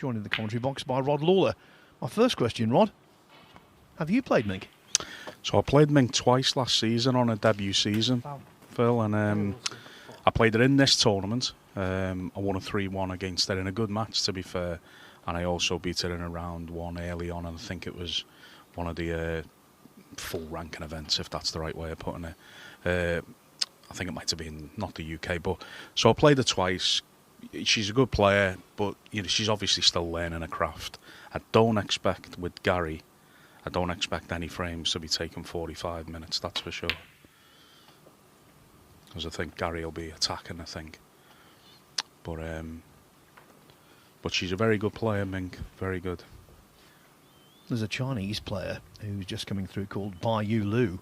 joined in the commentary box by Rod Lawler. My first question, Rod, have you played Mink? So I played Mink twice last season on a debut season, Phil, and I played it in this tournament. I won a 3-1 against it in a good match, to be fair, and I also beat it in a round one early on, and I think it was one of the full ranking events, if that's the right way of putting it. I think it might have been not the UK, but so I played her twice. She's a good player, but you know she's obviously still learning her craft. I don't expect with Gary, I don't expect any frames to be taking 45 minutes. That's for sure. Because I think Gary will be attacking. I think, but she's a very good player, Mink. Very good. There's a Chinese player who's just coming through called Bai Yu Lu,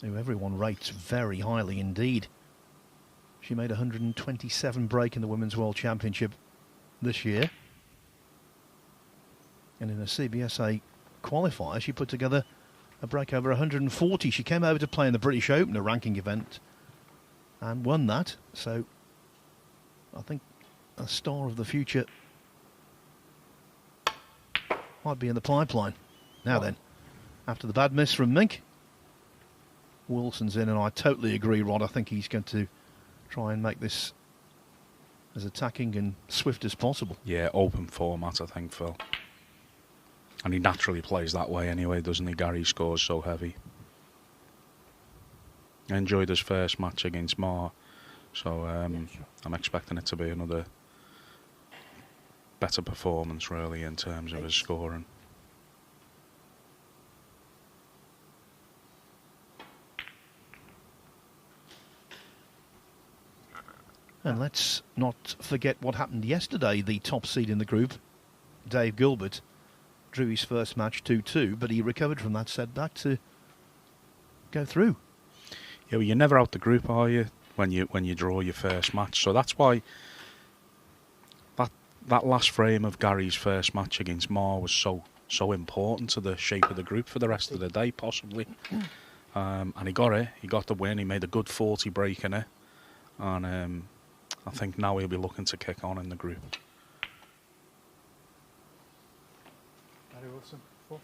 who everyone rates very highly indeed. She made 127 break in the Women's World Championship this year. And in a CBSA qualifier, she put together a break over 140. She came over to play in the British Open, a ranking event, and won that. So I think a star of the future might be in the pipeline. Now then, after the bad miss from Mink, Wilson's in, and I totally agree, Rod. I think he's going to try and make this as attacking and swift as possible. Yeah, open format, I think, Phil. And he naturally plays that way anyway, doesn't he? Gary scores so heavy. I enjoyed his first match against Ma, so I'm expecting it to be another better performance, really, in terms of his scoring. And let's not forget what happened yesterday. The top seed in the group, Dave Gilbert, drew his first match 2-2, but he recovered from that setback to go through. Yeah, well, you're never out the group, are you, when you draw your first match? So that's why that last frame of Gary's first match against Ma was so important to the shape of the group for the rest of the day, possibly. And he got it. He got the win. He made a good 40 break in it. And I think now he'll be looking to kick on in the group. Gary Wilson, 14.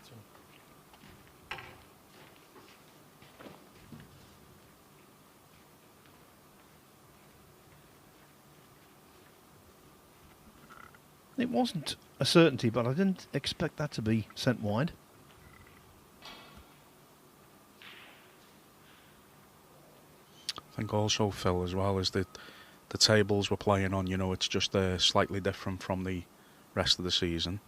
It wasn't a certainty, but I didn't expect that to be sent wide. I think also, Phil, as well, is that the tables we're playing on, you know, it's just slightly different from the rest of the season.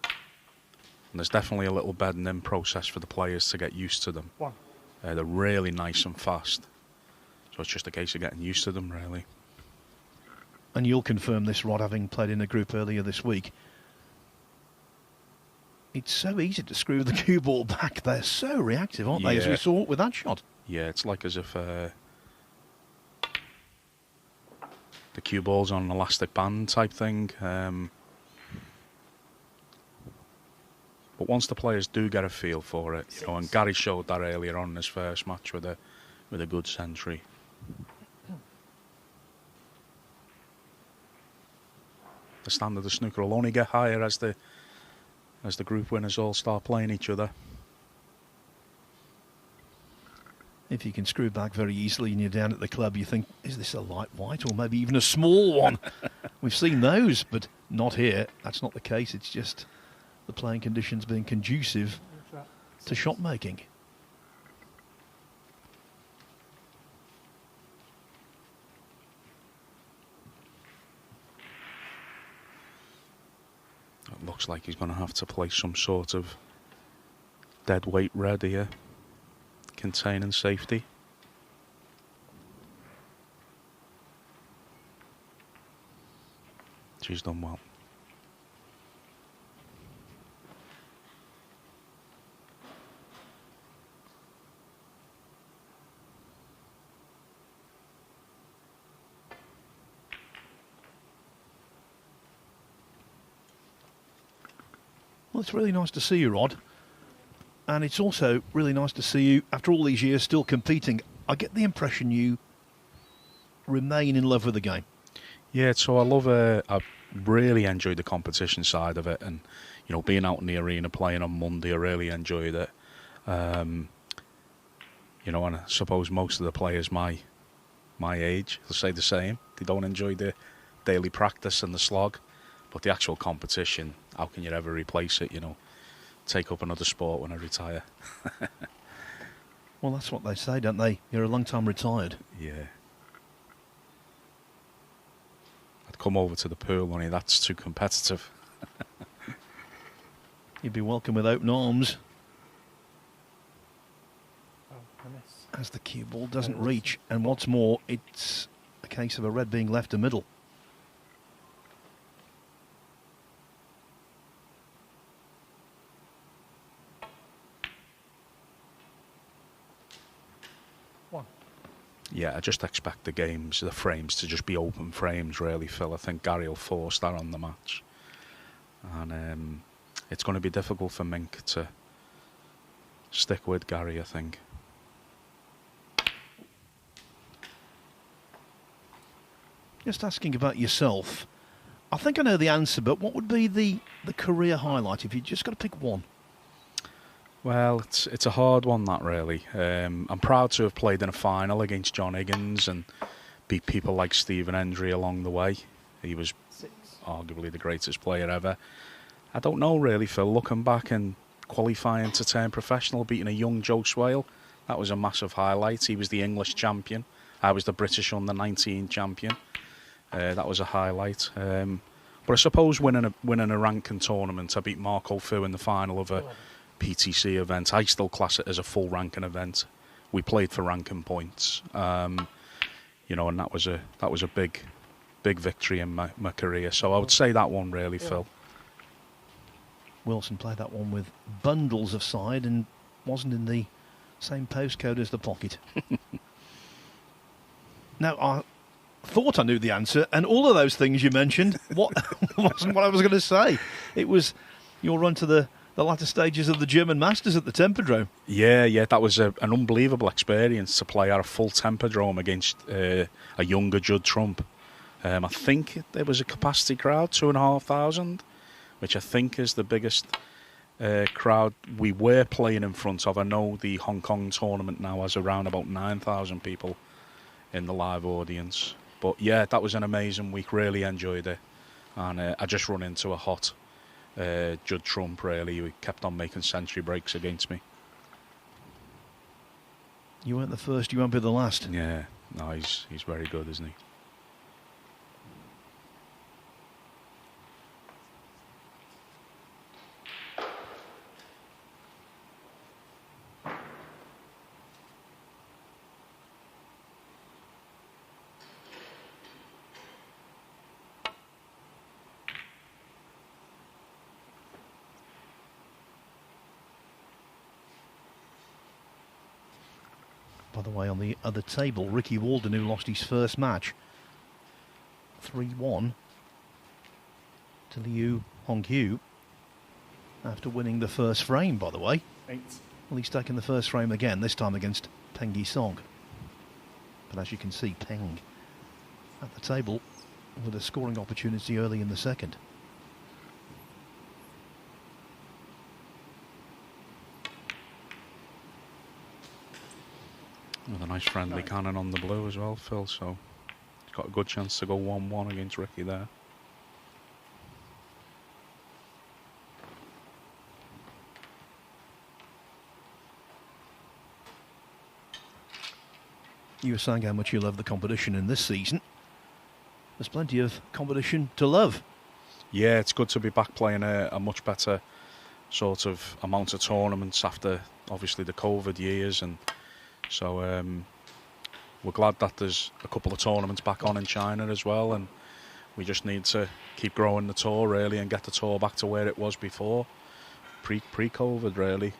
And there's definitely a little bedding in process for the players to get used to them. They're really nice and fast. So it's just a case of getting used to them, really. And you'll confirm this, Rod, having played in a group earlier this week. It's so easy to screw the cue ball back. They're so reactive, aren't they, as we saw with that shot? Yeah, it's like as if the cue ball's on an elastic band type thing. But once the players do get a feel for it, you know, and Gary showed that earlier on in his first match with a good century. The standard of snooker will only get higher as the group winners all start playing each other. If you can screw back very easily and you're down at the club, you think, is this a light white or maybe even a small one? We've seen those, but not here. That's not the case. It's just the playing conditions being conducive to shot making. It looks like he's going to have to play some sort of dead weight red here, containing safety. She's done well. Well, it's really nice to see you, Rod. And it's also really nice to see you, after all these years, still competing. I get the impression you remain in love with the game. Yeah, so I love really enjoyed the competition side of it, and being out in the arena playing on Monday, I really enjoyed it. And I suppose most of the players my age will say the same. They don't enjoy the daily practice and the slog, but the actual competition, how can you ever replace it? Take up another sport when I retire. Well, that's what they say, don't they? You're a long time retired. Yeah. I'd come over to the pool, only that's too competitive. You'd be welcome with open arms. Oh, I miss. As the cue ball doesn't reach, and what's more, it's a case of a red being left to middle. Yeah, I just expect the frames to just be open frames, really, Phil. I think Gary will force that on the match. And it's going to be difficult for Mink to stick with Gary, I think. Just asking about yourself. I think I know the answer, but what would be the career highlight if you just got to pick one? Well, it's a hard one, that, really. I'm proud to have played in a final against John Higgins and beat people like Stephen Hendry along the way. He was arguably the greatest player ever. I don't know, really, Phil. Looking back and qualifying to turn professional, beating a young Joe Swale, that was a massive highlight. He was the English champion. I was the British under-19 champion. That was a highlight. But I suppose winning a ranking tournament, I beat Marco Fu in the final of a PTC event. I still class it as a full ranking event. We played for ranking points, and that was a big victory in my career. So I would say that one, really, Phil. Wilson played that one with bundles of side and wasn't in the same postcode as the pocket. Now, I thought I knew the answer, and all of those things you mentioned wasn't what I was going to say. It was your run to the latter stages of the German Masters at the Tempodrome. Yeah, that was an unbelievable experience to play at a full Tempodrome against a younger Judd Trump. I think there was a capacity crowd, 2,500, which I think is the biggest crowd we were playing in front of. I know the Hong Kong tournament now has around about 9,000 people in the live audience. But yeah, that was an amazing week, really enjoyed it. And I just run into a hot Judd Trump, really, who kept on making century breaks against me. You weren't the first, you won't be the last. Yeah, no, he's very good, isn't he? By the way, on the other table, Ricky Walden, who lost his first match 3-1 to Liu Hongyu after winning the first frame, by the way. 8. Well, he's taken the first frame again, this time against Peng Yisong. But as you can see, Peng at the table with a scoring opportunity early in the second. With a nice friendly cannon on the blue as well, Phil, so he's got a good chance to go 1-1 against Ricky there. You were saying how much you love the competition in this season. There's plenty of competition to love. Yeah, it's good to be back playing a much better sort of amount of tournaments after, obviously, the COVID years, and so we're glad that there's a couple of tournaments back on in China as well, and we just need to keep growing the tour, really, and get the tour back to where it was before, pre-COVID, really.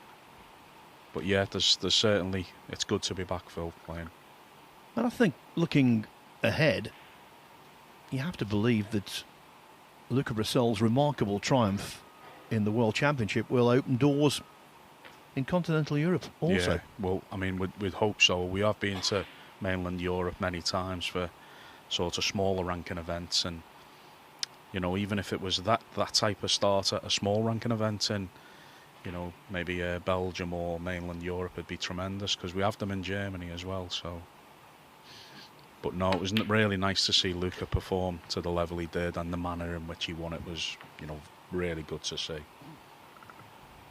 But yeah, there's certainly, it's good to be back, Phil, playing. And I think, looking ahead, you have to believe that Luca Brissol's remarkable triumph in the World Championship will open doors in continental Europe also. Yeah, well, I mean, we'd hope so. We have been to mainland Europe many times for sort of smaller ranking events, and You know, even if it was that type of start at a small ranking event in, you know, maybe Belgium or mainland Europe, it'd be tremendous, because we have them in Germany as well. So, but no, it was really nice to see Luca perform to the level he did, and the manner in which he won it was, you know, really good to see.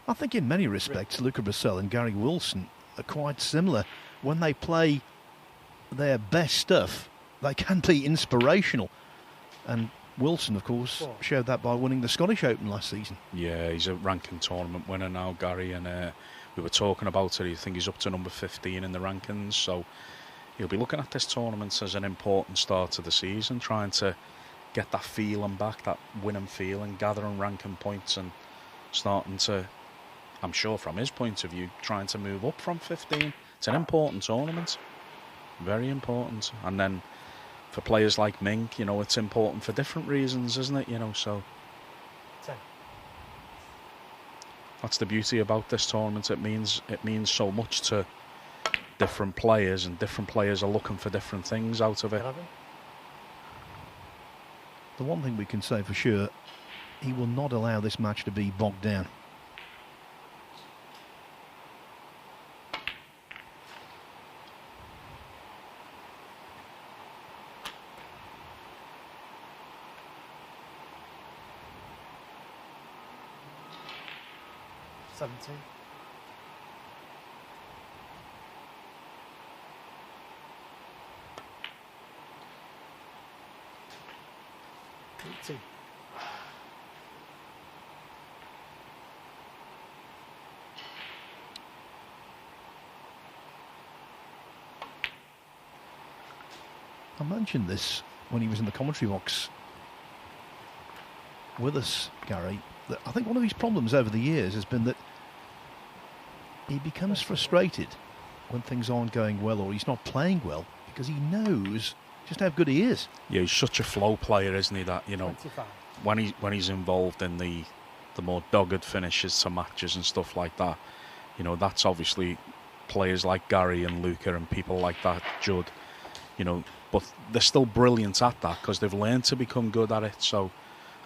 I think in many respects, Luca Brissell and Gary Wilson are quite similar. When they play their best stuff, they can be inspirational. And Wilson, of course, showed that by winning the Scottish Open last season. Yeah, he's a ranking tournament winner now, Gary, and we were talking about it. I think he's up to number 15 in the rankings, so he'll be looking at this tournament as an important start to the season, trying to get that feeling back, that winning feeling, gathering ranking points, and starting to, I'm sure from his point of view, trying to move up from 15. It's an important tournament, very important. And then for players like Mink, you know, it's important for different reasons, isn't it? You know, so 10. That's the beauty about this tournament. It means so much to different players, and different players are looking for different things out of it. 11. The one thing we can say for sure, he will not allow this match to be bogged down. Seventeen. I mentioned this when he was in the commentary box with us, Gary, that I think one of his problems over the years has been that he becomes frustrated when things aren't going well or he's not playing well, because he knows just how good he is. Yeah, he's such a flow player, isn't he? That, you know, 25. when he's involved in the more dogged finishes to matches and stuff like that, you know, that's obviously players like Gary and Luca and people like that, Judd, you know, but they're still brilliant at that because they've learned to become good at it. So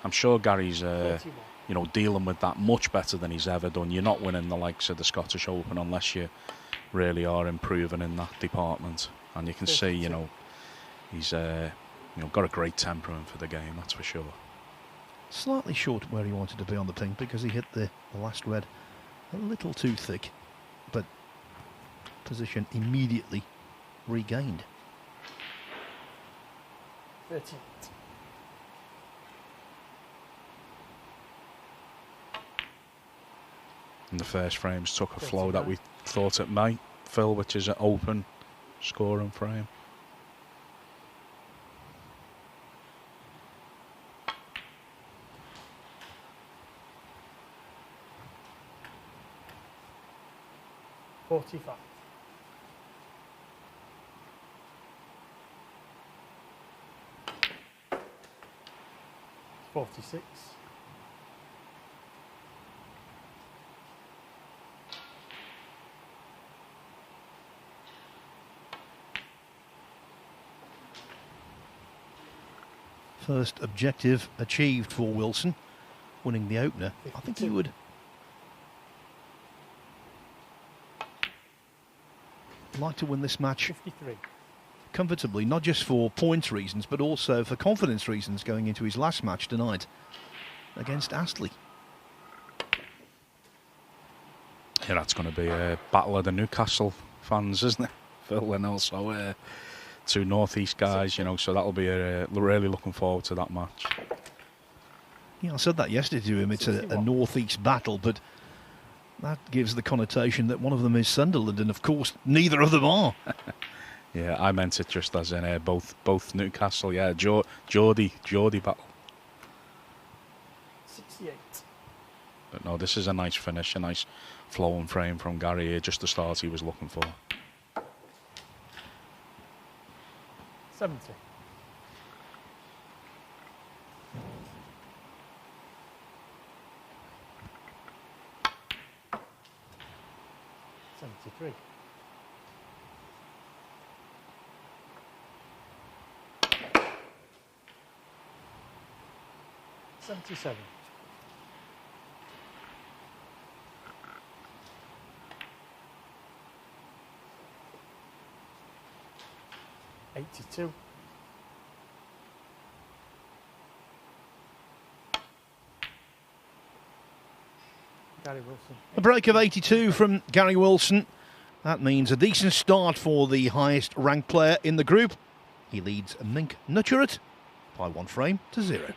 I'm sure Gary's, you know, dealing with that much better than he's ever done. You're not winning the likes of the Scottish Open unless you really are improving in that department. And you can see, you know, he's you know, got a great temperament for the game, that's for sure. Slightly short where he wanted to be on the ping because he hit the last red a little too thick, but position immediately regained. 38. And the first frames took a flow that we thought it might, Phil, which is an open scoring frame. $45. $46. First objective achieved for Wilson, winning the opener. I think he would like to win this match 53. comfortably, not just for points reasons, but also for confidence reasons going into his last match tonight against Astley. Yeah, that's going to be a battle of the Newcastle fans, isn't it, Phil? And also two Northeast guys, you know, so that'll be really looking forward to that match. Yeah, I said that yesterday to him. It's a Northeast battle, but that gives the connotation that one of them is Sunderland, and of course neither of them are. Yeah, I meant it just as in both Newcastle. Yeah, Geordie battle. 68. But no, this is a nice finish, a nice flowing frame from Gary here, just the start he was looking for. 70. $73. 77. $82. Gary Wilson. A break of 82 from Gary Wilson. That means a decent start for the highest ranked player in the group. He leads Mink Nutcharut by 1 frame to 0.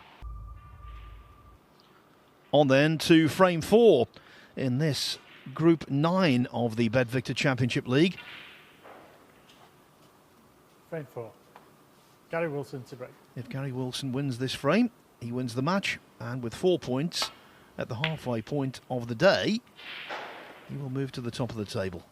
On then to frame 4 in this Group 9 of the Bedvictor Championship League. Frame 4. Gary Wilson to break. If Gary Wilson wins this frame, he wins the match, and with 4 points at the halfway point of the day, he will move to the top of the table.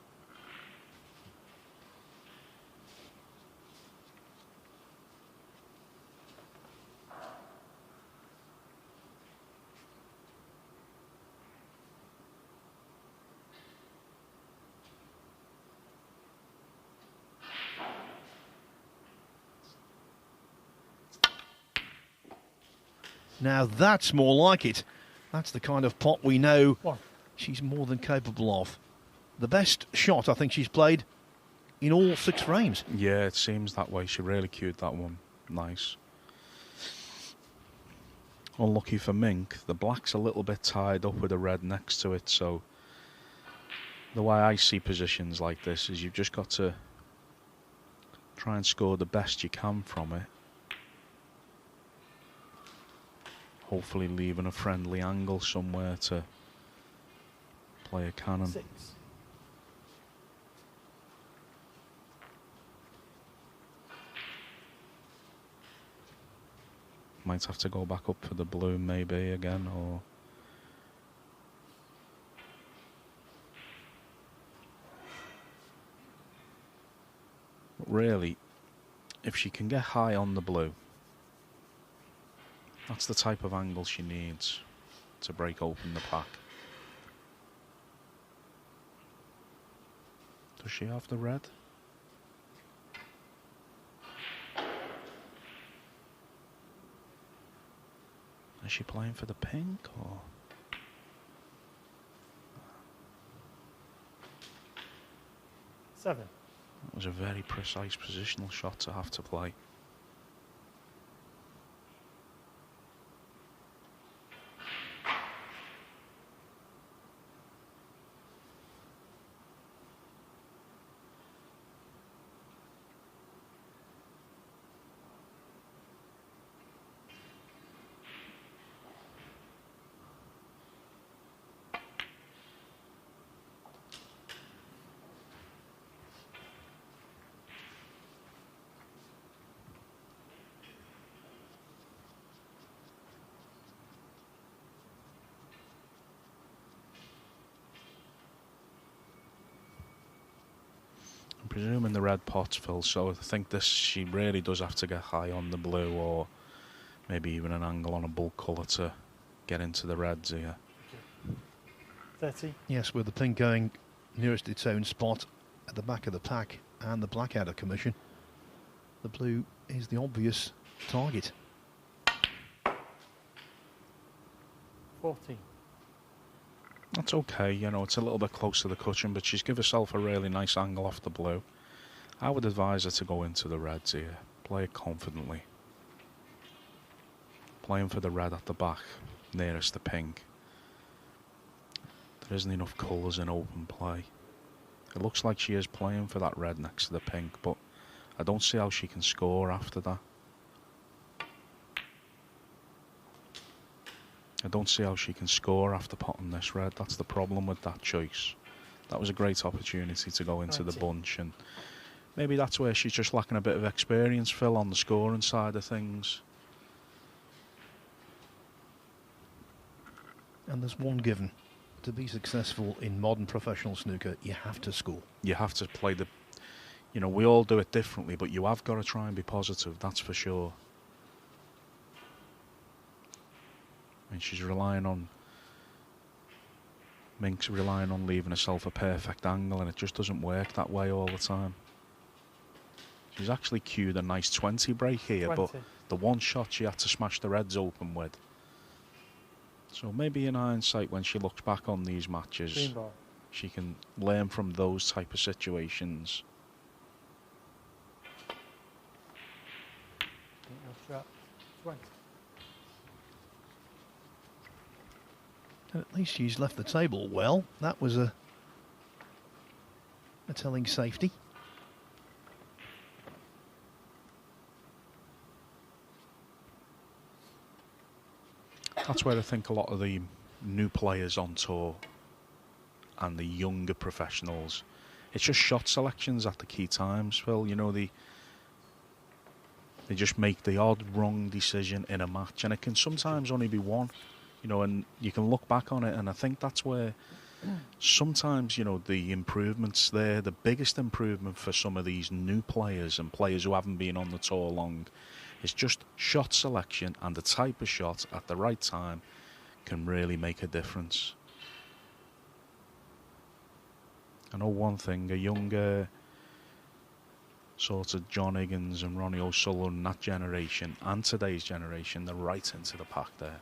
Now that's more like it. That's the kind of pot we know she's more than capable of. The best shot I think she's played in all 6 frames. Yeah, it seems that way. She really cued that one. Nice. Unlucky for Mink, the black's a little bit tied up with the red next to it, so the way I see positions like this is you've just got to try and score the best you can from it. Hopefully leaving a friendly angle somewhere to play a cannon. 6. Might have to go back up for the blue maybe again, or but really, if she can get high on the blue, that's the type of angle she needs to break open the pack. Does she have the red? Is she playing for the pink, or? Seven. That was a very precise positional shot to have to play. Presuming the red pot's full, so I think this, she really does have to get high on the blue, or maybe even an angle on a bulk colour to get into the reds here. 30. Yes, with the pink going nearest its own spot at the back of the pack and the black out of commission, the blue is the obvious target. 14. That's okay, you know, it's a little bit close to the cushion, but she's given herself a really nice angle off the blue. I would advise her to go into the reds here. Play it confidently. Playing for the red at the back, nearest the pink. There isn't enough colours in open play. It looks like she is playing for that red next to the pink, but I don't see how she can score after that. I don't see how she can score after potting this red. That's the problem with that choice. That was a great opportunity to go into the bunch, and maybe that's where she's just lacking a bit of experience, Phil, on the scoring side of things. And there's one given. To be successful in modern professional snooker, you have to score. You have to play the... You know, we all do it differently, but you have got to try and be positive, that's for sure. And she's relying on... Mink's relying on leaving herself a perfect angle, and it just doesn't work that way all the time. She's actually cued a nice 20 break here, 20. but the one shot she had to smash the reds open with So maybe in hindsight, when she looks back on these matches, Green ball. she can learn from those type of situations. Mink Nutcharut. 20. And at least she's left the table well. That was a telling safety. That's where I think a lot of the new players on tour and the younger professionals, it's just shot selections at the key times, Phil. You know, they just make the odd wrong decision in a match, and it can sometimes only be one, you know, and you can look back on it, and I think that's where sometimes, you know, the improvements there, the biggest improvement for some of these new players and players who haven't been on the tour long, is just shot selection, and the type of shot at the right time can really make a difference. I know one thing, a younger sort of John Higgins and Ronnie O'Sullivan, that generation, and today's generation, they're right into the pack there.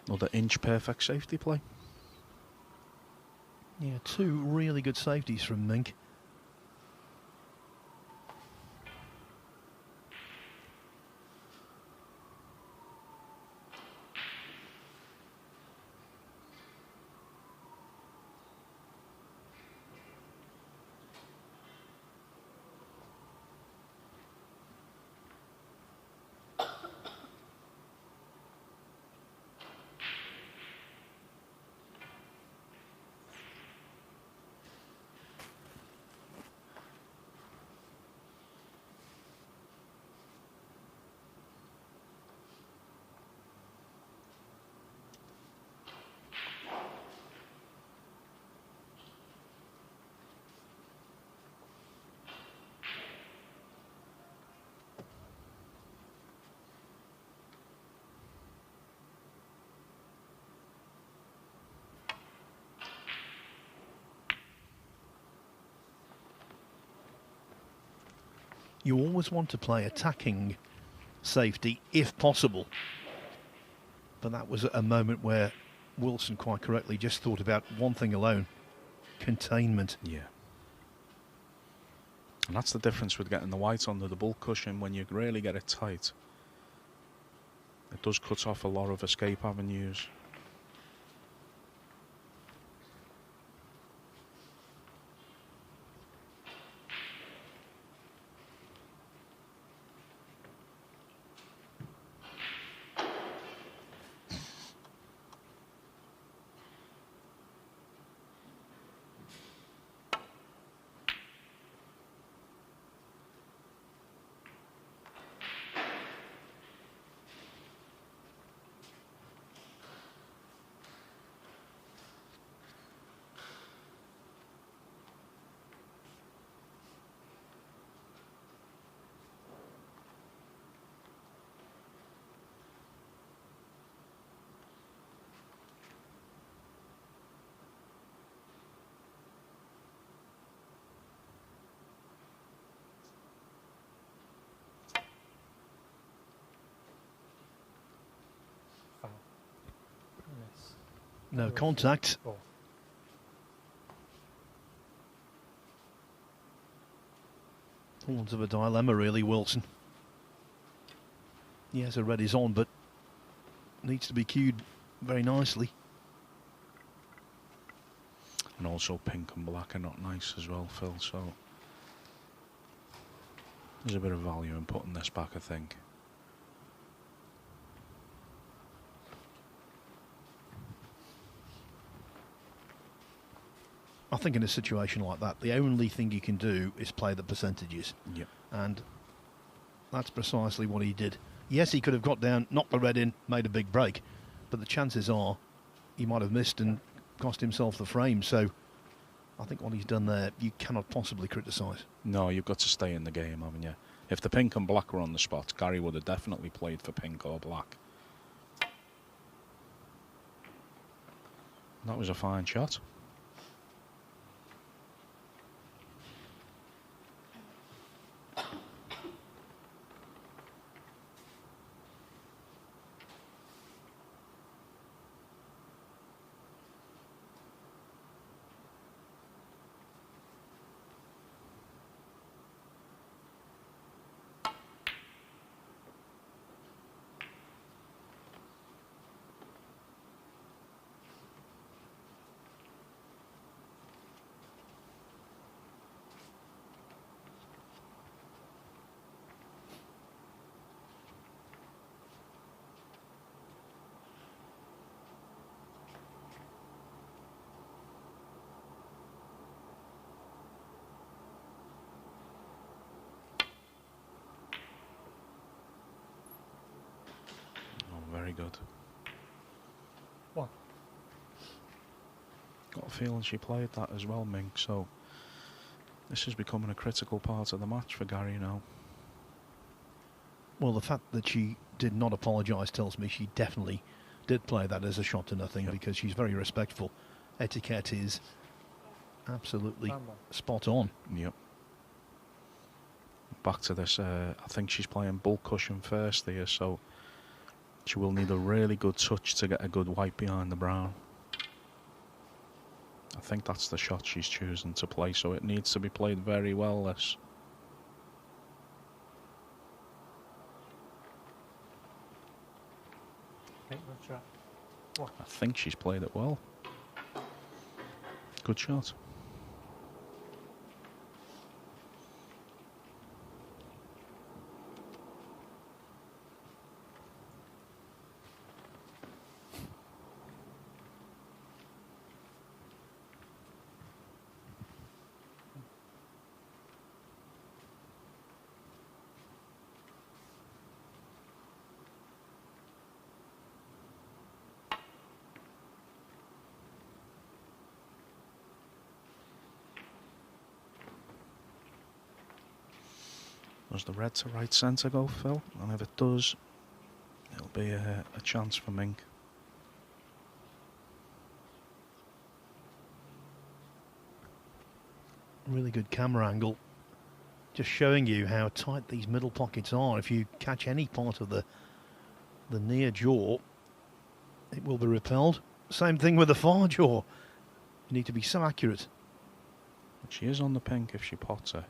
Another inch perfect safety play. Yeah, two really good safeties from Mink. You always want to play attacking safety if possible. But that was a moment where Wilson quite correctly just thought about one thing alone: containment. Yeah. And that's the difference with getting the white under the bull cushion. When you really get it tight, it does cut off a lot of escape avenues. Foul. Miss. No contact. Ball. Horns of a dilemma, really, Wilson. Yes, a red is on, but needs to be cued very nicely. And also pink and black are not nice as well, Phil, so there's a bit of value in putting this back, I think. I think in a situation like that, the only thing you can do is play the percentages. Yep. And that's precisely what he did. Yes, he could have got down, knocked the red in, made a big break, but the chances are he might have missed and cost himself the frame. So I think what he's done there, you cannot possibly criticise. No, you've got to stay in the game, haven't you? If the pink and black were on the spot, Gary would have definitely played for pink or black. That was a fine shot. Very good. One. Got a feeling she played that as well, Mink, so this is becoming a critical part of the match for Gary now. Well, the fact that she did not apologise tells me she definitely did play that as a shot to nothing, because she's very respectful. Etiquette is absolutely spot on. Yep. Back to this, I think she's playing bull cushion first here, so she will need a really good touch to get a good white behind the brown. I think that's the shot she's choosing to play, so it needs to be played very well, this. Mink Nutcharut. One. I think she's played it well. Good shot. Does the red to right centre go, Phil? And if it does, it'll be a chance for Mink. Really good camera angle. Just showing you how tight these middle pockets are. If you catch any part of the near jaw, it will be repelled. Same thing with the far jaw. You need to be so accurate. But she is on the pink if she pots her.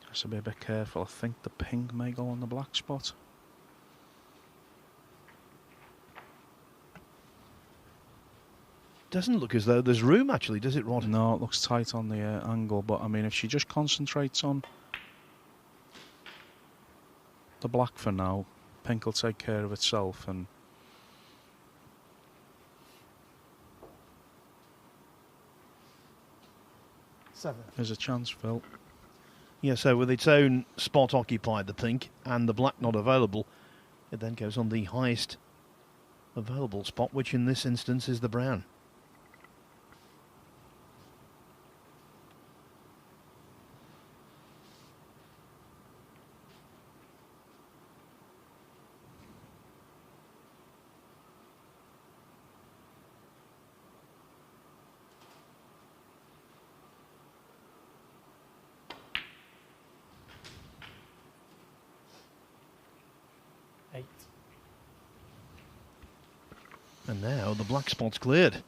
Has to be a bit careful. I think the pink may go on the black spot. Doesn't look as though there's room, actually, does it, Rod? No, it looks tight on the angle, but I mean, if she just concentrates on the black for now, pink will take care of itself. And Seven. there's a chance, Phil. Yeah, so with its own spot occupied, the pink, and the black not available, it then goes on the highest available spot, which in this instance is the brown. Eight. And now the black spot's cleared.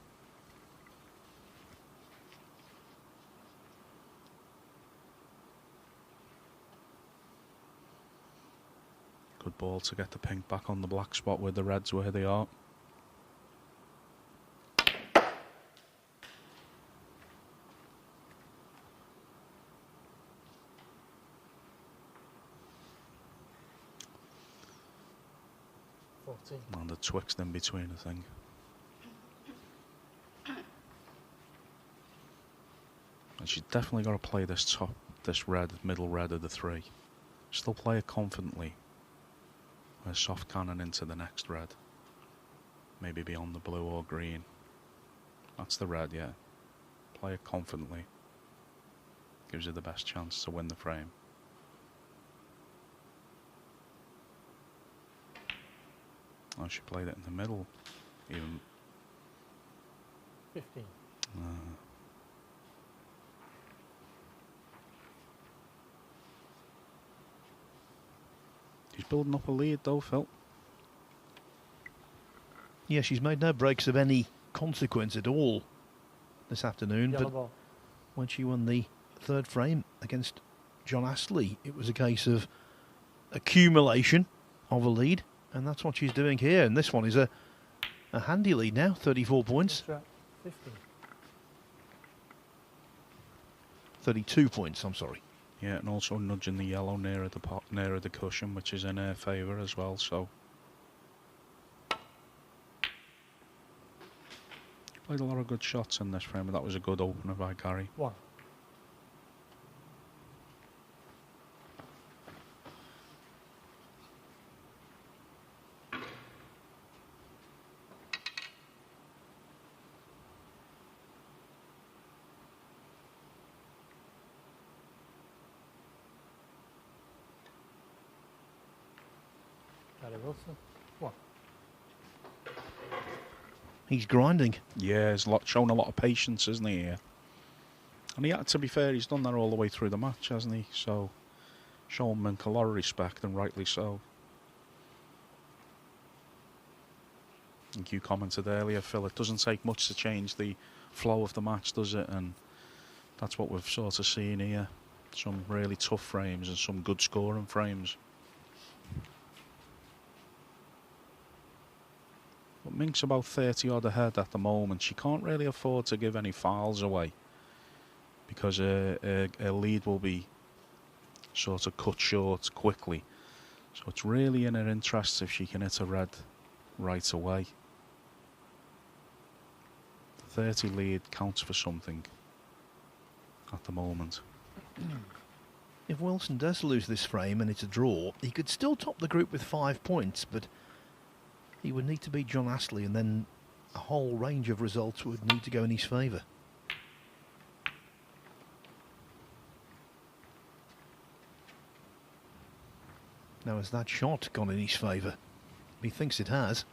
Good ball to get the pink back on the black spot with the reds where they are. 14. And the twixt in between, I think. And she's definitely got to play this middle red of the three. Still play it confidently. A soft cannon into the next red. Maybe beyond the blue or green. That's the red, yeah. Play it confidently. Gives you the best chance to win the frame. Oh, she played it in the middle. Even. 15. She's building up a lead though, Phil. Yeah, she's made no breaks of any consequence at all this afternoon. Yellow But ball. when she won the third frame against John Astley, it was a case of accumulation of a lead, and that's what she's doing here. And this one is a handy lead now, 34 points. Nutcharut, 15. 32 points, I'm sorry. Yeah, and also nudging the yellow nearer the nearer the cushion, which is in her favour as well. So she played a lot of good shots in this frame, and that was a good opener by Gary. 1. Gary Wilson. 1. He's grinding. Yeah, he's shown a lot of patience, isn't he? Here? And he had, to be fair, he's done that all the way through the match, hasn't he? So, shown Mink a lot of respect, and rightly so. I think you commented earlier, Phil, it doesn't take much to change the flow of the match, does it? And that's what we've sort of seen here. Some really tough frames and some good scoring frames. But Mink's about 30 odd ahead at the moment. She can't really afford to give any fouls away, because her lead will be sort of cut short quickly. So it's really in her interest if she can hit a red right away. 30 lead counts for something at the moment. If Wilson does lose this frame and it's a draw, he could still top the group with 5 points, but he would need to beat John Astley, and then a whole range of results would need to go in his favour. Now, has that shot gone in his favour? He thinks it has.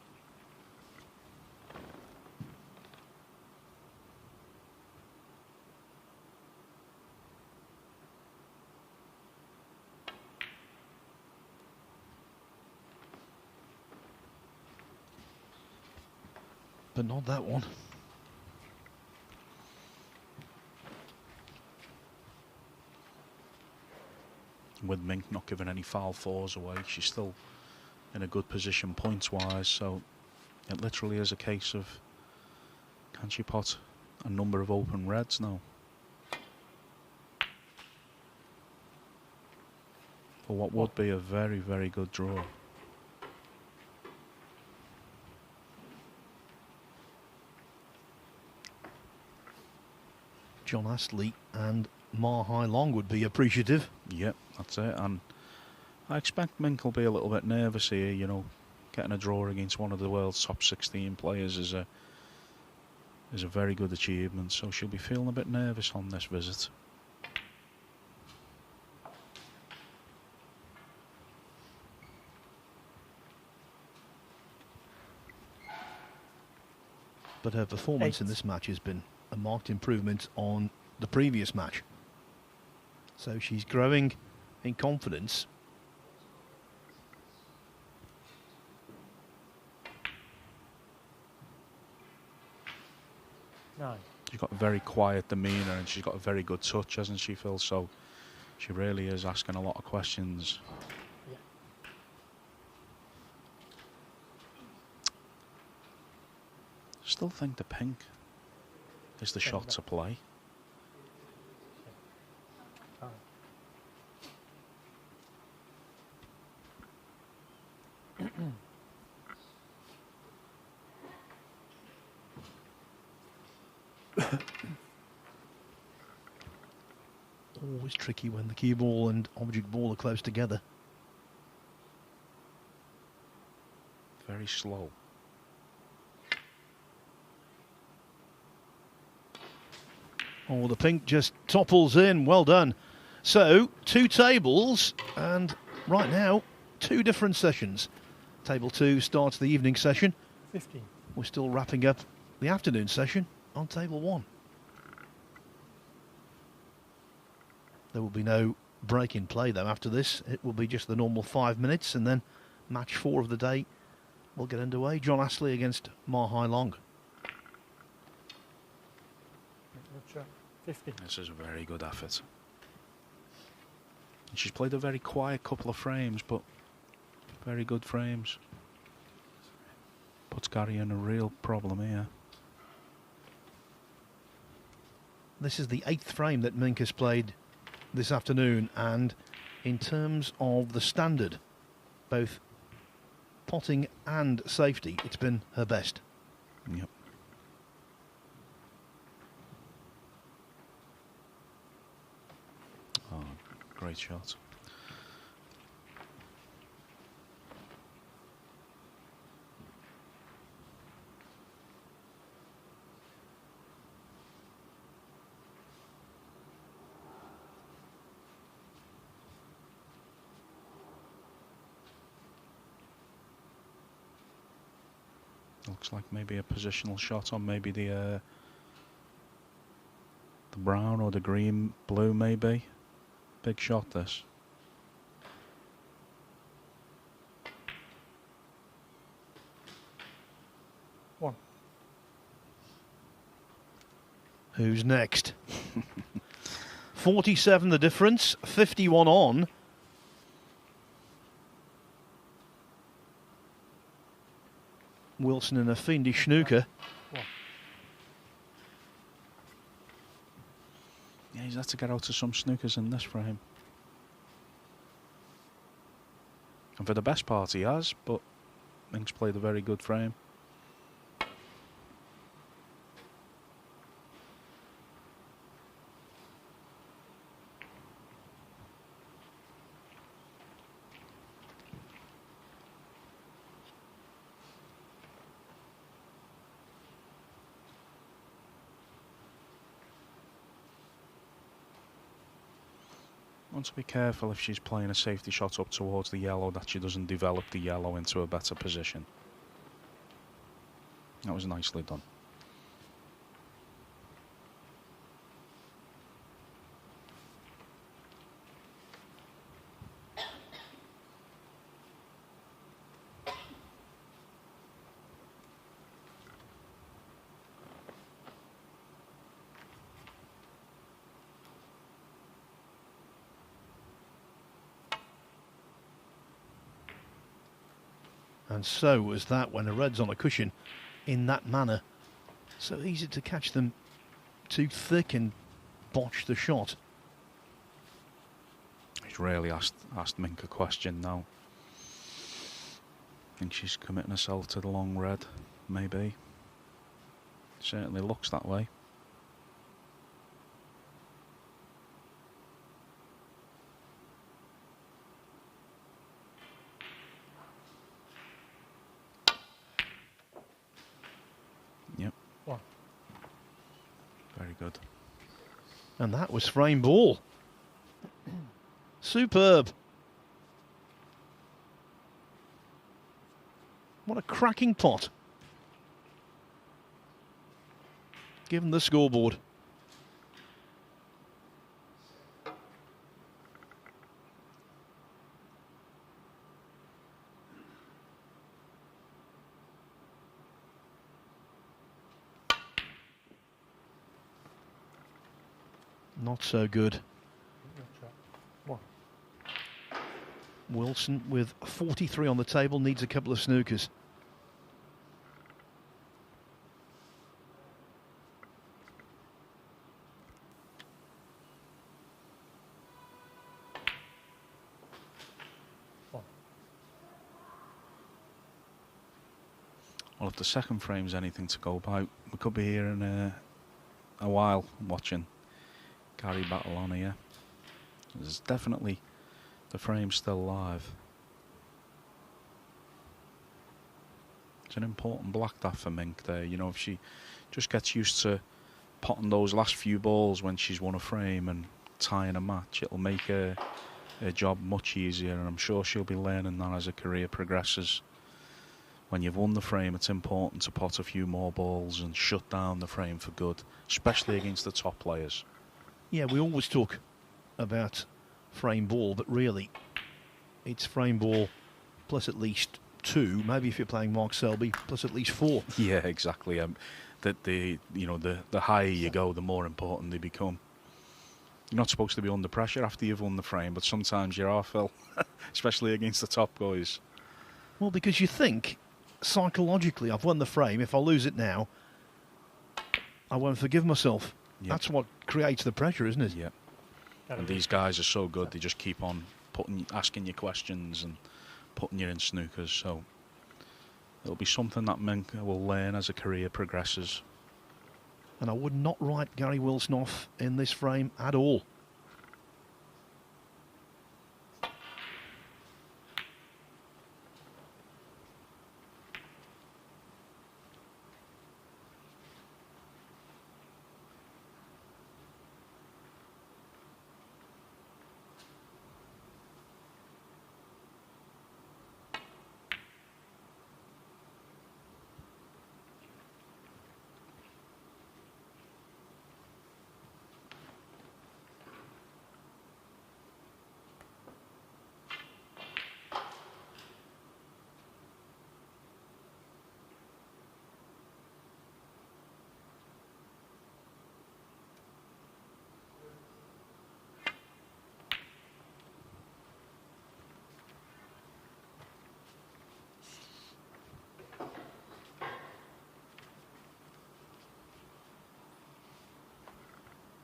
But not that one. With Mink not giving any foul fours away, she's still in a good position points wise, so it literally is a case of, can she pot a number of open reds now? For what would be a very, very good draw. John Astley and Ma Hai Long would be appreciative. Yep, that's it. And I expect Mink will be a little bit nervous here, you know. Getting a draw against one of the world's top 16 players is a very good achievement, so she'll be feeling a bit nervous on this visit. But her performance in this match has been a marked improvement on the previous match. So she's growing in confidence. Nine. She's got a very quiet demeanour and she's got a very good touch, hasn't she, Phil? So she really is asking a lot of questions. Yeah. Still think the pink is the shot to play. Always tricky when the cue ball and object ball are close together. Very slow. Oh, the pink just topples in. Well done. So, 2 tables, and right now, 2 different sessions. Table 2 starts the evening session. 15. We're still wrapping up the afternoon session on table 1. There will be no break in play, though, after this. It will be just the normal 5 minutes, and then match 4 of the day will get underway. John Astley against Ma Hai Long. Mink Nutcharut, 50. This is a very good effort. And she's played a very quiet couple of frames, but very good frames. Puts Gary in a real problem here. This is the 8th frame that Mink has played this afternoon, and in terms of the standard, both potting and safety, it's been her best. Yep. Oh, great shot. Looks like maybe a positional shot on maybe the brown or the green blue maybe. Big shot this. One. Who's next? 47 the difference, 51 on. Wilson in a fiendish snooker. One. Yeah, he's had to get out of some snookers in this frame. And for the best part he has, but Mink's played a very good frame. Want to be careful if she's playing a safety shot up towards the yellow that she doesn't develop the yellow into a better position. That was nicely done. And so was that when a red's on a cushion in that manner. So easy to catch them too thick and botch the shot. He's really asked Mink a question now. Think she's committing herself to the long red, maybe. Certainly looks that way. Yep. One. Very good. And that was frame ball. Superb. What a cracking pot. Given the scoreboard. Not so good. One. Wilson with 43 on the table needs a couple of snookers. One. Well, if the second frame's anything to go by, we could be hearing a while watching Gary battle on here. There's definitely the frame still live. It's an important black that for Mink there. You know, if she just gets used to potting those last few balls when she's won a frame and tying a match, it'll make her job much easier, and I'm sure she'll be learning that as her career progresses. When you've won the frame, it's important to pot a few more balls and shut down the frame for good, especially against the top players. Yeah, we always talk about frame ball, but really it's frame ball plus at least 2, maybe if you're playing Mark Selby, plus at least 4. Yeah, exactly. The higher you go, the more important they become. You're not supposed to be under pressure after you've won the frame, but sometimes you are, Phil, especially against the top guys. Well, because you think, psychologically, I've won the frame, if I lose it now, I won't forgive myself. Yep. That's what creates the pressure, isn't it? Yeah. And these guys are so good, they just keep on asking you questions and putting you in snookers, so it'll be something that Mink will learn as a career progresses. And I would not write Gary Wilson off in this frame at all.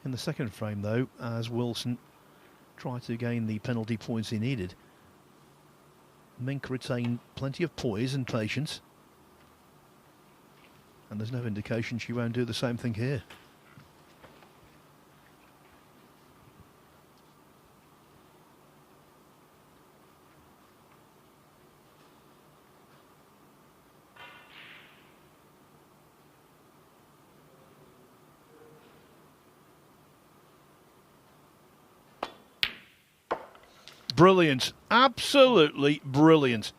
In the second frame, though, as Wilson tried to gain the penalty points he needed, Mink retained plenty of poise and patience. And there's no indication she won't do the same thing here. Brilliant. Absolutely brilliant.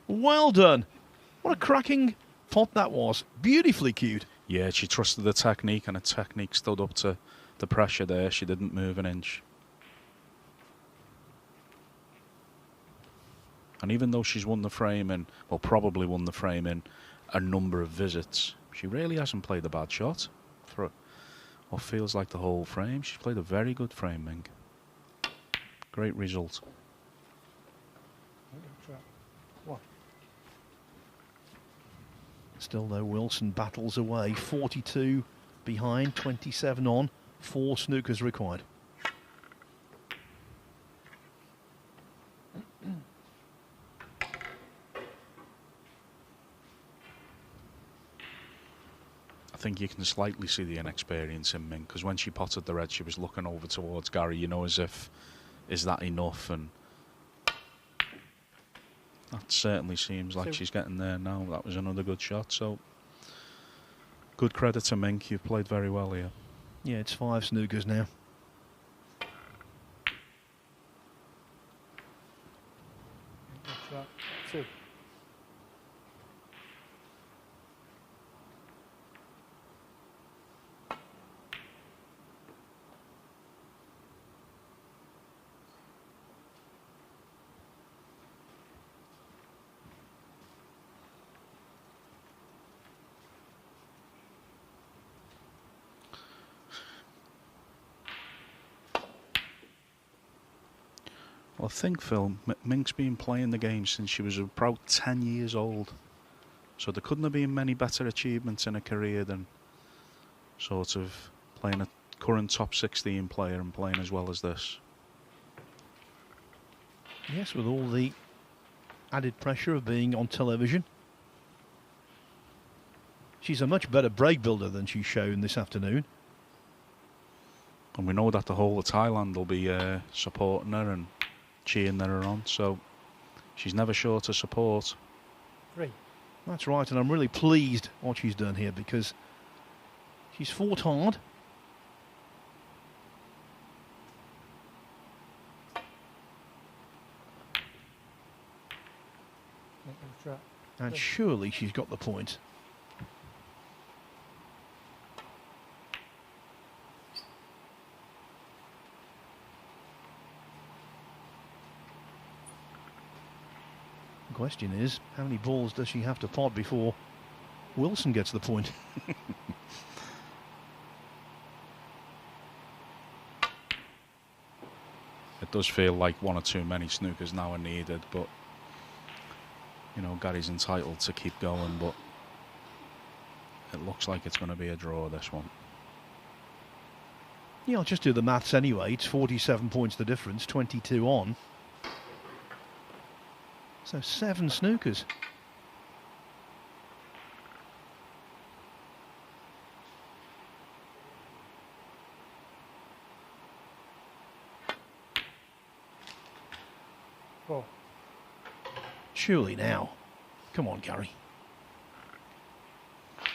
Well done. What a cracking pot that was. Beautifully cued. Yeah, she trusted the technique, and her technique stood up to the pressure there. She didn't move an inch. And even though she's won the frame in, well, probably won the frame in a number of visits, she really hasn't played a bad shot for what feels like the whole frame. She's played a very good frame, Mink. Great result. Still, though, Wilson battles away. 42 behind, 27 on, 4 snookers required. I think you can slightly see the inexperience in Mink, because when she potted the red, she was looking over towards Gary, you know, as if, is that enough? And that certainly seems like she's getting there now. That was another good shot, so good credit to Mink. You've played very well here. Yeah, it's 5 snookers now. Two. Well, I think, Phil, Mink's been playing the game since she was about 10 years old. So there couldn't have been many better achievements in her career than sort of playing a current top 16 player and playing as well as this. Yes, with all the added pressure of being on television. She's a much better break builder than she's shown this afternoon. And we know that the whole of Thailand will be supporting her and cheering her on. So she's never short of support. 3. That's right, and I'm really pleased what she's done here because she's fought hard. Mink Nutcharut. And surely she's got the point. The question is, how many balls does she have to pot before Wilson gets the point? It does feel like one or too many snookers now are needed, but you know, Gary's entitled to keep going, but it looks like it's going to be a draw, this one. Yeah, I'll just do the maths anyway. It's 47 points the difference, 22 on. So 7 snookers. Four. Surely now. Come on, Gary.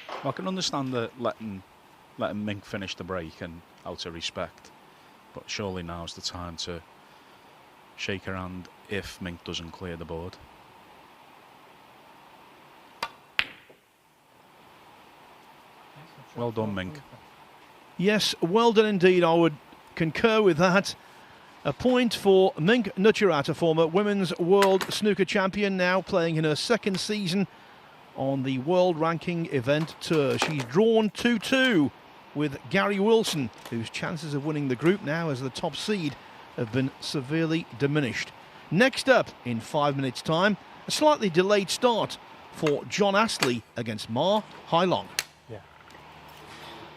Well, I can understand that letting Mink finish the break and out of respect, but surely now's the time to shake her hand if Mink doesn't clear the board. Well done, Mink. Yes, well done indeed. I would concur with that. A point for Mink Nutcharut, a former women's world snooker champion, now playing in her 2nd season on the world ranking event tour. She's drawn 2-2 with Gary Wilson, whose chances of winning the group now as the top seed have been severely diminished. Next up, in 5 minutes' time, a slightly delayed start for John Astley against Ma Hai Long.